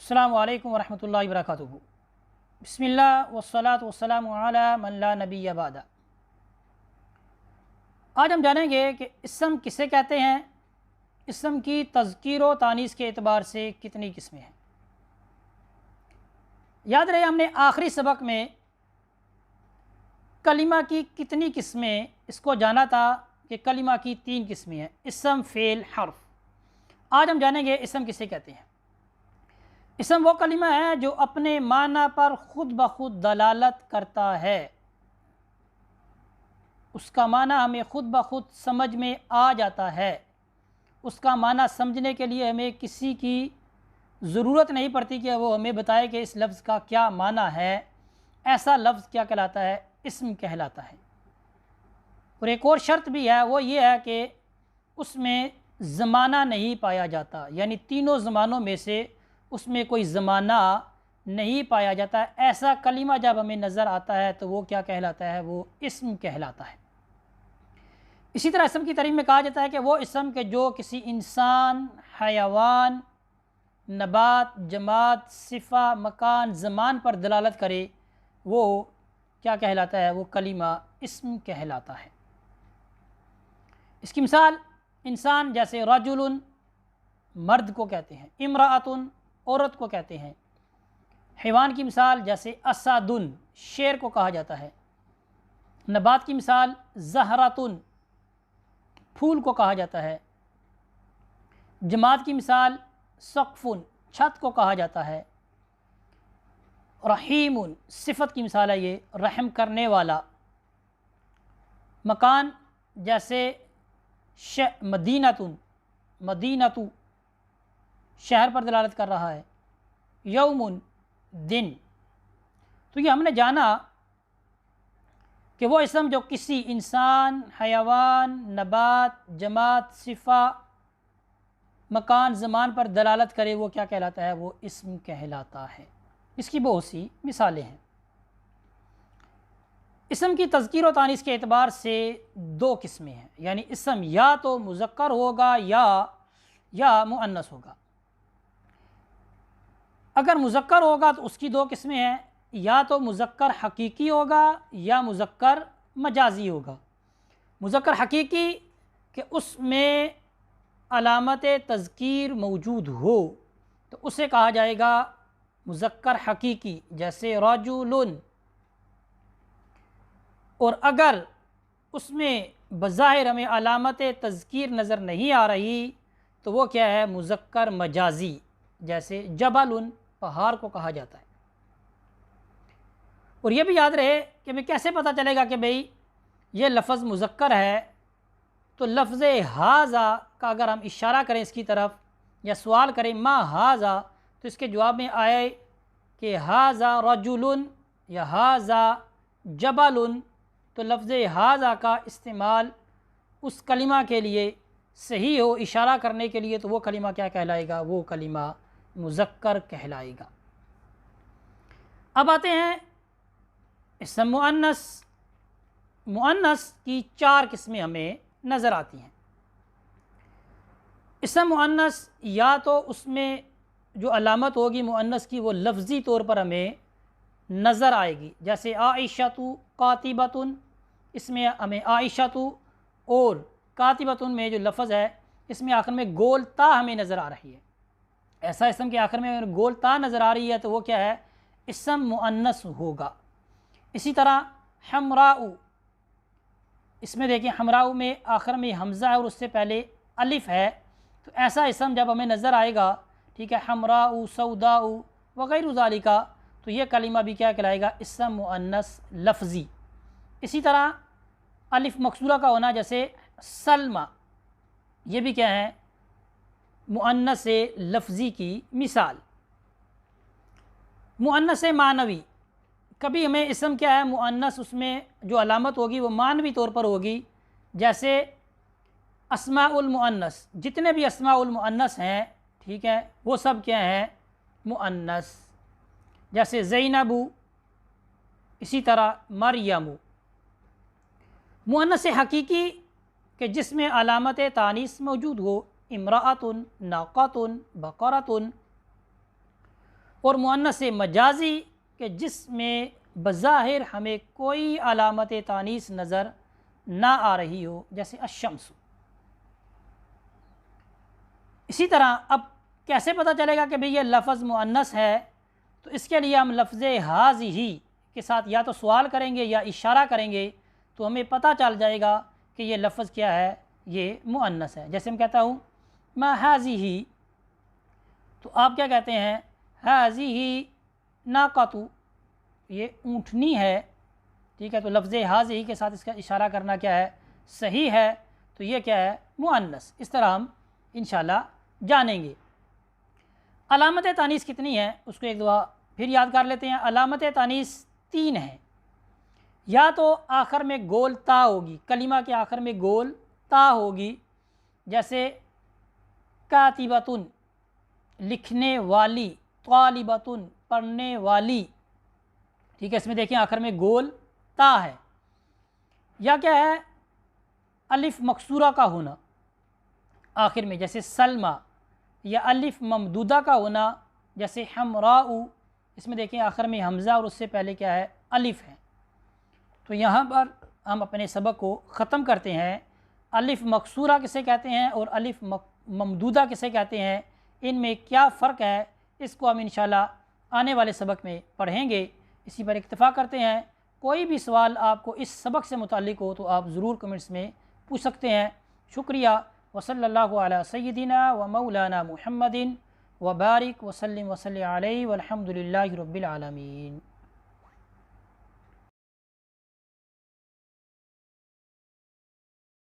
अस्सलामु अलैकुम वरहमतुल्लाहि वबरकातुहू। बिस्मिल्लाह वस्सलातु वस्सलामु अला मन ला नबिय्य बअदा। आज हम जानेंगे कि इसम किसे कहते हैं, इसम की तज़कीर व तानीस के एतबार से कितनी किस्में हैं। याद रहे हमने आखिरी सबक में कलिमा की कितनी किस्में इसको जाना था कि कलिमा की 3 किस्में हैं, इसम, फ़ेल, हर्फ। आज हम जानेंगे इसम किसे कहते हैं। इसम वो कलिमा है जो अपने माना पर ख़ुद ब खुद दलालत करता है, उसका माना हमें ख़ुद ब खुद समझ में आ जाता है, उसका माना समझने के लिए हमें किसी की ज़रूरत नहीं पड़ती कि वो हमें बताए कि इस लफ्ज़ का क्या माना है। ऐसा लफ्ज़ क्या कहलाता है? इसम कहलाता है। और एक और शर्त भी है, वो ये है कि उसमें ज़माना नहीं पाया जाता, यानी तीनों ज़मानों में से उसमें कोई ज़माना नहीं पाया जाता है। ऐसा कलिमा जब हमें नज़र आता है तो वो क्या कहलाता है? वो इसम कहलाता है। इसी तरह इसम की तारीफ़ में कहा जाता है कि वो इसम के जो किसी इंसान, हयावान, नबात, जमात, सिफ़ा, मकान, ज़मान पर दलालत करे, वो क्या कहलाता है? वो कलिमा इसम कहलाता है। इसकी मिसाल इंसान जैसे रजुलन मर्द को कहते हैं, इमराअतुन औरत को कहते हैं। हैवान की मिसाल जैसे असादुन शेर को कहा जाता है। नबात की मिसाल ज़हरातुन फूल को कहा जाता है। जमात की मिसाल सक़फ़ुन छत को कहा जाता है। रहीमुन सिफ़त की मिसाल है ये रहम करने वाला। मकान जैसे मदीनतुन मदीनतु शहर पर दलालत कर रहा है। यौमुन दिन। तो ये हमने जाना कि वो इसम जो किसी इंसान, हयावान, नबात, जमात, सिफ़ा, मकान, ज़मान पर दलालत करे वो क्या कहलाता है? वो इसम कहलाता है। इसकी बहुत सी मिसालें हैं। इसम की तज़कीर व तानीस के एतबार से 2 किस्में हैं, यानी इसम या तो मुज़क्कर होगा या मुअन्नस होगा। अगर मुज़क्कर होगा तो उसकी 2 किस्में हैं, या तो मुज़क्कर हकीकी होगा या मुज़क्कर मजाजी होगा। मुज़क्कर हकीकी कि उसमें अलामत तज़कीर मौजूद हो तो उसे कहा जाएगा मुज़क्कर हकीकी, जैसे रजुलन। और अगर उसमें बज़ाहिर हमें अलामत तज़कीर नज़र नहीं आ रही तो वो क्या है? मुज़क्कर मजाजी, जैसे जबलुन पहाड़ को कहा जाता है। और ये भी याद रहे कि हमें कैसे पता चलेगा कि भाई ये लफ्ज़ मुज़क्कर है? तो लफ्ज़ हाज़ा का अगर हम इशारा करें इसकी तरफ या सवाल करें मा हाज़ा, तो इसके जवाब में आए कि हाज़ा रजुलन या हाज़ा जबलुन, तो लफ्ज़ हाज़ा का इस्तेमाल उस कलिमा के लिए सही हो, इशारा करने के लिए, तो वो कलिमा क्या कहलाएगा? वो कलिमा मुज़क्कर कहलाएगा। अब आते हैं इसम मुअन्नस। मुअन्नस की 4 किस्में हमें नज़र आती हैं। इसम मुअन्नस या तो उसमें जो अलामत होगी मुअन्नस की वो लफ्ज़ी तौर पर हमें नज़र आएगी, जैसे आइशतु कातिबतुन, इसमें हमें आइशतु और कातिबतुन में जो लफ्ज़ है इसमें आखिर में गोल ता हमें नज़र आ रही है। ऐसा इसम के आखिर में गोल ता नज़र आ रही है तो वो क्या है? इसम मुअन्नस होगा। इसी तरह हमराउ, इसमें देखिए हमराउ में आखिर में हमज़ा है और उससे पहले अलिफ़ है, तो ऐसा इसम जब हमें नज़र आएगा, ठीक है, हमराउ, सौदाउ वगैरह ज़ालिका, तो ये कलिमा भी क्या कहलाएगा? इसम मुअन्नस लफ्ज़ी। इसी तरह अलिफ़ मकसूरा का होना, जैसे सलमा, ये भी क्या है? मुअन्नस लफ्ज़ी की मिसाल। मुअन्नस मानवी, कभी हमें इसम क्या है? मुअन्नस उसमें जो अलामत होगी वो मानवी तौर पर होगी, जैसे अस्माउल मुअन्नस, जितने भी अस्माउल मुअन्नस हैं, ठीक है, वो सब क्या हैं? मुअन्नस, जैसे ज़ैनबु, इसी तरह मरियमु। मुअन्नस हकीकी कि जिसमें अलामत तानीस मौजूद हो, इमराअतुन, नाक़तुन, बक़रतुन। اور مؤنث مجازی کہ جس میں بظاہر ہمیں کوئی علامت تانیث نظر نہ آ رہی ہو، جیسے الشمس۔ اسی طرح اب کیسے پتہ چلے گا کہ بھئی یہ لفظ مؤنث ہے؟ تو اس کے لیے ہم لفظ ہذہ کے ساتھ یا تو سوال کریں گے یا اشارہ کریں گے، تو ہمیں پتہ چل جائے گا کہ یہ لفظ کیا ہے، یہ مؤنث ہے۔ جیسے میں کہتا ہوں ما ہذہ، تو آپ کیا کہتے ہیں؟ ہذہ ناقۃ، یہ اونٹنی ہے، ٹھیک ہے؟ تو لفظ ہذہ کے ساتھ اس کا اشارہ کرنا کیا ہے؟ صحیح ہے، تو یہ کیا ہے؟ مؤنث۔ اس طرح ہم انشاءاللہ جانیں گے۔ علامت تانیث کتنی ہے اس کو ایک دفعہ پھر یاد کر لیتے ہیں۔ علامت تانیث 3 ہیں، یا تو آخر میں گول تا ہوگی، کلمہ کے آخر میں گول تا ہوگی، جیسے کاتبۃ لکھنے والی، طالبۃ پڑھنے والی، ٹھیک ہے؟ اس میں دیکھیں آخر میں گول تا ہے۔ یا کیا ہے؟ الف مکسورہ کا ہونا آخر میں، جیسے سلمہ، یا الف ممدودہ کا ہونا جیسے حمراء، اس میں دیکھیں آخر میں حمزہ اور اس سے پہلے کیا ہے؟ الف ہے۔ تو یہاں پر ہم اپنے سبق کو ختم کرتے ہیں۔ الف مکسورہ کسے کہتے ہیں اور الف ممدودہ کسے کہتے ہیں، ان میں کیا فرق ہے، اس کو ہم انشاءاللہ آنے والے سبق میں پڑھیں گے۔ اسی پر اکتفا کرتے ہیں۔ کوئی بھی سوال آپ کو اس سبق سے متعلق ہو تو آپ ضرور کمنٹس میں پوچھ سکتے ہیں۔ شکریہ۔ وصلی اللہ علی سیدنا و مولانا محمد وبارک وسلم علیہ والحمد للہ رب العالمین۔